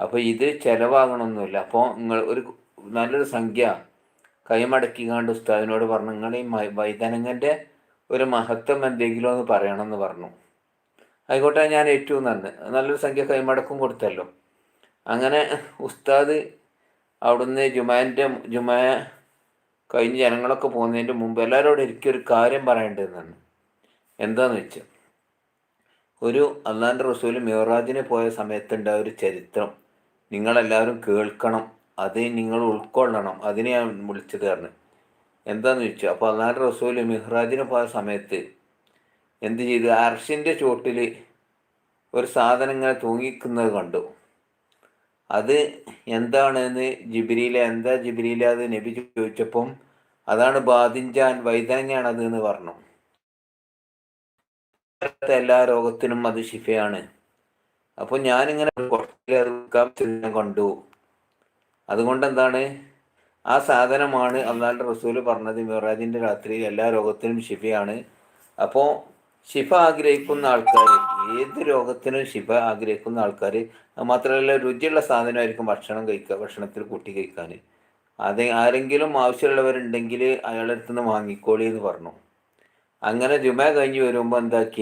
അപ്പോൾ ഇത് ചിലവാകണമൊന്നുമില്ല. അപ്പോൾ നിങ്ങൾ ഒരു നല്ലൊരു സംഖ്യ കൈമടക്കിക്കാണ്ട് ഉസ്താദിനോട് പറഞ്ഞു, നിങ്ങൾ ഈ വൈതനങ്ങൻ്റെ ഒരു മഹത്വം എന്തെങ്കിലും എന്ന് പറയണമെന്ന് പറഞ്ഞു. ആയിക്കോട്ടെ, ഞാൻ ഏറ്റവും നല്ലൊരു സംഖ്യ കൈമടക്കും കൊടുത്തല്ലോ. അങ്ങനെ ഉസ്താദ് അവിടുന്ന് ജുമാ കഴിഞ്ഞ് ജനങ്ങളൊക്കെ പോകുന്നതിൻ്റെ മുമ്പ് എല്ലാവരോടും എനിക്കൊരു കാര്യം പറയേണ്ടതെന്നാണ്. എന്താണെന്ന് വെച്ചാൽ, ഒരു അള്ളാൻ്റെ റസൂൽ മിഅ്റാജിന് പോയ സമയത്തുണ്ടായ ഒരു ചരിത്രം നിങ്ങളെല്ലാവരും കേൾക്കണം, അത് നിങ്ങൾ ഉൾക്കൊള്ളണം, അതിനെ ഞാൻ വിളിച്ചത് പറഞ്ഞു. എന്താണെന്ന് ചോദിച്ചു. അപ്പോൾ അള്ളാൻ്റെ റസൂൽ മിഹ്റാജിന് പോയ സമയത്ത് എന്ത് ചെയ്തു? അർഷിൻ്റെ ചോട്ടിൽ ഒരു സാധനം ഇങ്ങനെ തൂങ്ങിക്കുന്നത് കണ്ടു. അത് എന്താണെന്ന് എന്താ ജിബ്രീലെ അത് നബി ചോദിച്ചപ്പം അതാണ് ബാദിഞ്ചാൻ, വൈതനങ്ങയാണത് എന്ന് പറഞ്ഞു. എല്ലാ രോഗത്തിനും അത് ശിഫയാണ്. അപ്പോൾ ഞാനിങ്ങനെ കണ്ടു. അതുകൊണ്ട് എന്താണ്, ആ സാധനമാണ് അള്ളാഹുവിൻ്റെ റസൂൽ പറഞ്ഞത് മിഅ്റാജിൻ്റെ രാത്രി എല്ലാ രോഗത്തിനും ശിഫയാണ്. അപ്പോൾ ശിഫ ആഗ്രഹിക്കുന്ന ആൾക്കാർ, ഏത് രോഗത്തിനും ശിഫ ആഗ്രഹിക്കുന്ന ആൾക്കാർ, മാത്രമല്ല രുചിയുള്ള സാധനമായിരിക്കും ഭക്ഷണത്തിൽ കൂട്ടി കഴിക്കാൻ. ആരെങ്കിലും ആവശ്യമുള്ളവരുണ്ടെങ്കിൽ അയാളുടെ അടുത്ത് നിന്ന് വാങ്ങിക്കോളി എന്ന് പറഞ്ഞു. അങ്ങനെ ജുമാ കഴിഞ്ഞ് വരുമ്പോൾ എന്താക്കി,